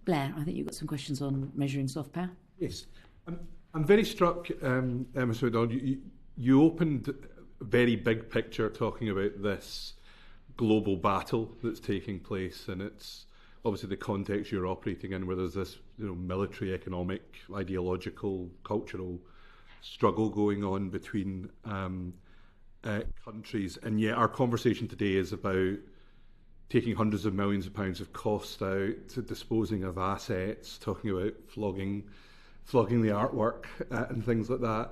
Blair, I think you've got some questions on measuring soft power. Yes. I'm very struck, Mr. McDonald, you opened a very big picture talking about this global battle that's taking place, and it's obviously the context you're operating in, where there's this military, economic, ideological, cultural struggle going on between countries. And yet our conversation today is about taking hundreds of millions of pounds of cost out, to disposing of assets, talking about flogging the artwork and things like that.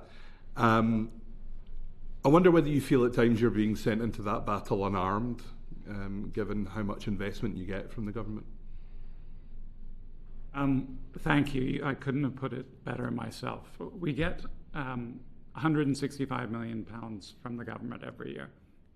I wonder whether you feel at times you're being sent into that battle unarmed, given how much investment you get from the government. Thank you. I couldn't have put it better myself. We get £165 million from the government every year.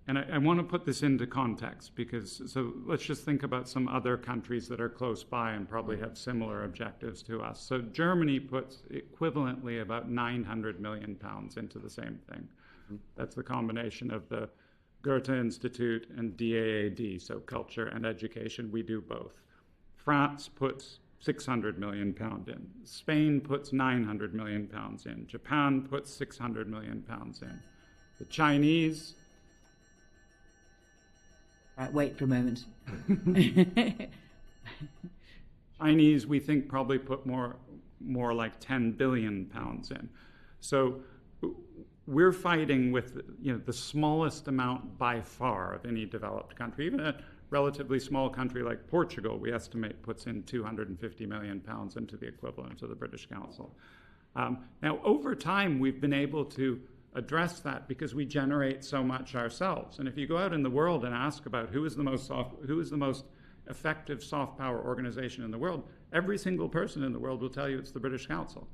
And I want to put this into context so let's just think about some other countries that are close by and probably have similar objectives to us. So Germany puts equivalently about £900 million into the same thing. Mm-hmm. That's the combination of the Goethe Institute and DAAD, so culture and education. We do both. France puts £600 million in. Spain puts £900 million in. Japan puts £600 million in. The Chinese... wait for a moment. Chinese, we think, probably put more like £10 billion in. So we're fighting with the smallest amount by far of any developed country. Even a relatively small country like Portugal, we estimate, puts in £250 million into the equivalent of the British Council. Now, over time, we've been able to address that because we generate so much ourselves. And if you go out in the world and ask about who is the most effective soft power organization in the world, every single person in the world will tell you it's the British Council.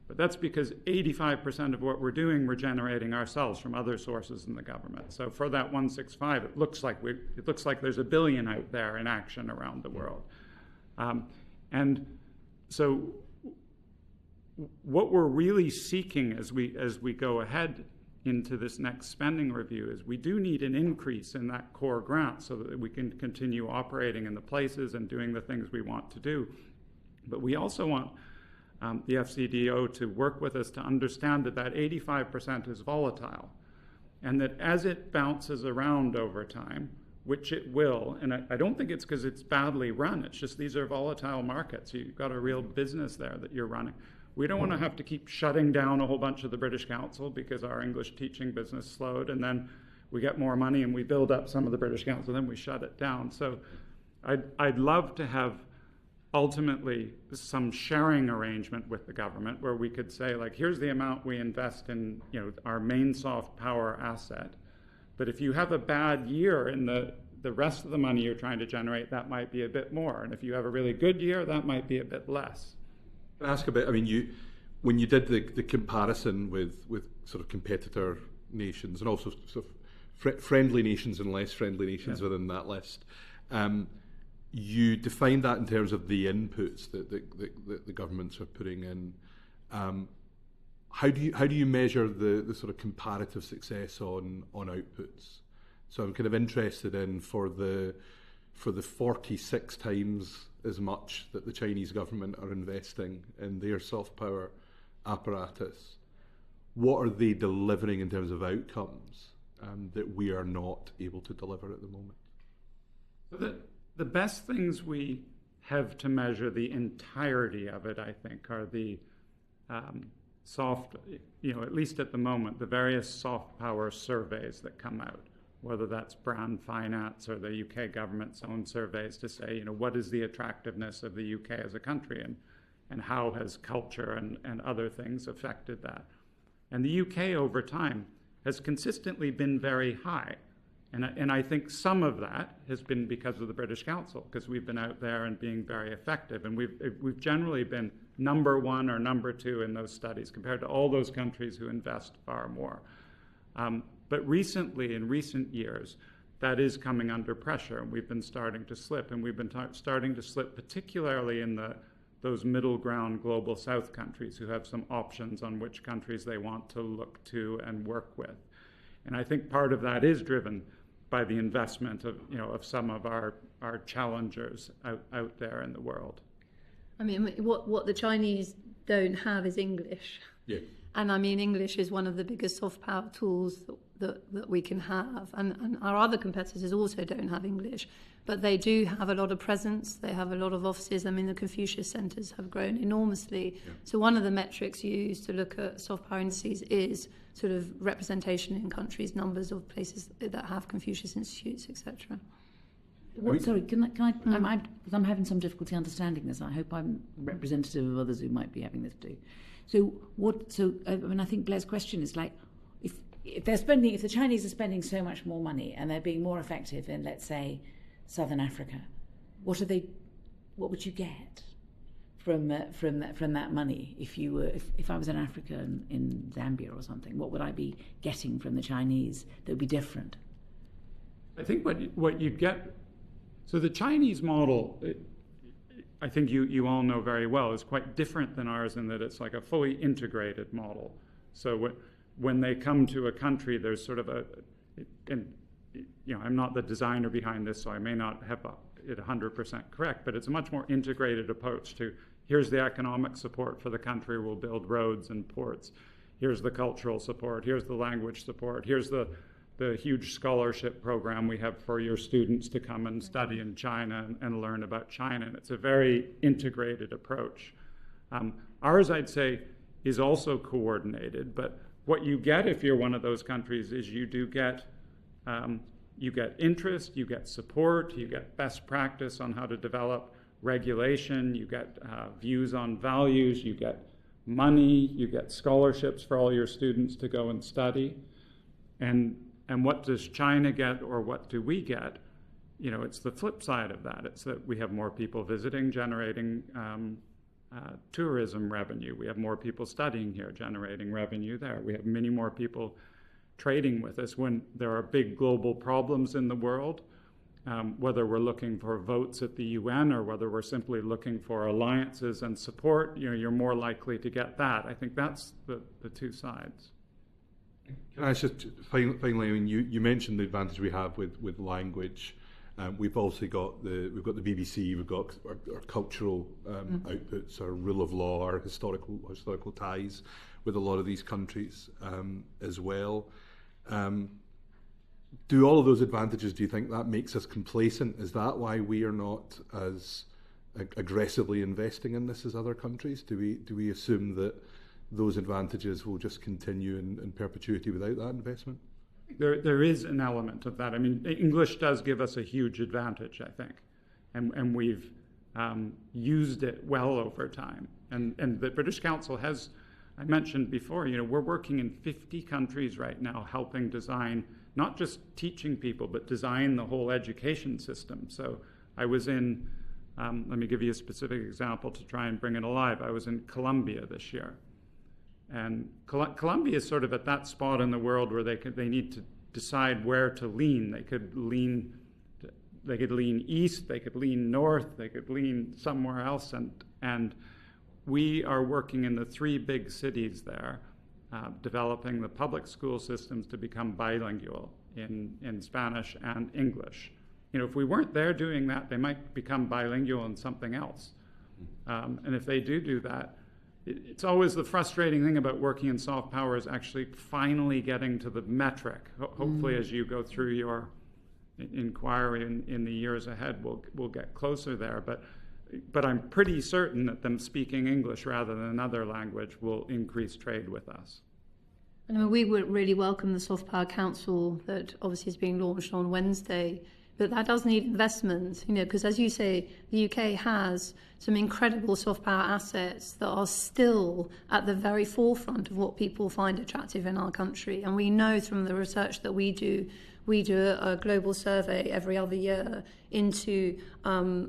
But that's because 85% of what we're doing, we're generating ourselves from other sources in the government. So for that 165, it looks like there's $1 billion out there in action around the world. And so what we're really seeking as we go ahead into this next spending review is we do need an increase in that core grant so that we can continue operating in the places and doing the things we want to do. But we also want the FCDO to work with us to understand that 85% is volatile, and that as it bounces around over time, which it will, and I don't think it's because it's badly run, it's just these are volatile markets. You've got a real business there that you're running. We don't want to have to keep shutting down a whole bunch of the British Council because our English teaching business slowed, and then we get more money and we build up some of the British Council, then we shut it down. So I'd love to have ultimately some sharing arrangement with the government where we could say, like, here's the amount we invest in our main soft power asset. But if you have a bad year in the rest of the money you're trying to generate, that might be a bit more. And if you have a really good year, that might be a bit less. Can I ask a bit, when you did the comparison with sort of competitor nations and also sort of friendly nations and less friendly nations within that list, you defined that in terms of the inputs that the governments are putting in. How do you measure the sort of comparative success on outputs? So I'm kind of interested in for the 46 times as much that the Chinese government are investing in their soft power apparatus, what are they delivering in terms of outcomes that we are not able to deliver at the moment? So the best things we have to measure the entirety of it, I think, are the soft, at least at the moment, the various soft power surveys that come out, whether that's Brand Finance or the UK government's own surveys to say, what is the attractiveness of the UK as a country and how has culture and other things affected that. And the UK over time has consistently been very high. And I think some of that has been because of the British Council, because we've been out there and being very effective. And we've generally been number one or number two in those studies compared to all those countries who invest far more. But recently, in recent years, that is coming under pressure, and we've been starting to slip. And we've been starting to slip particularly in those middle ground global south countries who have some options on which countries they want to look to and work with. And I think part of that is driven by the investment of some of our challengers out there in the world. I mean, what the Chinese don't have is English. Yeah. And I mean, English is one of the biggest soft power tools that we can have. And our other competitors also don't have English, but they do have a lot of presence. They have a lot of offices. I mean, the Confucius centres have grown enormously. Yeah. So one of the metrics used to look at soft power indices is sort of representation in countries, numbers of places that have Confucius institutes, etc. Sorry, can I? Because I'm having some difficulty understanding this. I hope I'm representative of others who might be having this too. So I mean, I think Blair's question is like, if the Chinese are spending so much more money and they're being more effective in, let's say, Southern Africa, what would you get from that money? If I was in Africa in Zambia or something, what would I be getting from the Chinese that would be different? I think what you get. So the Chinese model, I think you all know very well, is quite different than ours in that it's like a fully integrated model. So when they come to a country, there's sort of I'm not the designer behind this, so I may not have it 100% correct, but it's a much more integrated approach to here's the economic support for the country, we'll build roads and ports. Here's the cultural support, here's the language support, here's the huge scholarship program we have for your students to come and study in China and learn about China. And it's a very integrated approach. Ours, I'd say, is also coordinated, but what you get if you're one of those countries is you get interest, you get support, you get best practice on how to develop regulation, you get views on values, you get money, you get scholarships for all your students to go and study. And what does China get, or what do we get? It's the flip side of that. It's that we have more people visiting, generating tourism revenue. We have more people studying here, generating revenue there. We have many more people trading with us when there are big global problems in the world, whether we're looking for votes at the UN or whether we're simply looking for alliances and support, you're more likely to get that. I think that's the two sides. Can I just finally? I mean, you mentioned the advantage we have with language. We've also got the BBC. We've got our cultural outputs, our rule of law, our historical ties with a lot of these countries as well. Do all of those advantages? Do you think that makes us complacent? Is that why we are not as aggressively investing in this as other countries? Do we assume that those advantages will just continue in perpetuity without that investment? There is an element of that. I mean, English does give us a huge advantage, I think, and we've used it well over time. And the British Council has, I mentioned before, we're working in 50 countries right now helping design, not just teaching people, but design the whole education system. So I was in, let me give you a specific example to try and bring it alive. I was in Colombia this year. And Colombia is sort of at that spot in the world where they need to decide where to lean. They could lean east, they could lean north, they could lean somewhere else. And we are working in the 3 big cities there, developing the public school systems to become bilingual in Spanish and English. If we weren't there doing that, they might become bilingual in something else. And if they do that, it's always the frustrating thing about working in soft power is actually finally getting to the metric. Hopefully, as you go through your inquiry in the years ahead, we'll get closer there. But I'm pretty certain that them speaking English rather than another language will increase trade with us. And we would really welcome the Soft Power Council that obviously is being launched on Wednesday. But that does need investment, because as you say, the UK has some incredible soft power assets that are still at the very forefront of what people find attractive in our country. And we know from the research that we do a global survey every other year into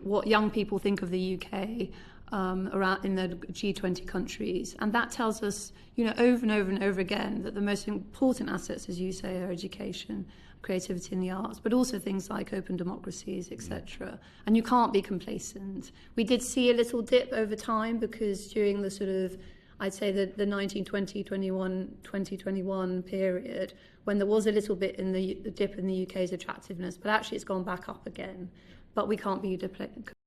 what young people think of the UK around in the G20 countries. And that tells us, over and over and over again that the most important assets, as you say, are education, creativity in the arts, but also things like open democracies, etc. And you can't be complacent. We did see a little dip over time because during the sort of, I'd say the 2021 period, when there was a little bit in the dip in the UK's attractiveness, but actually it's gone back up again. But we can't be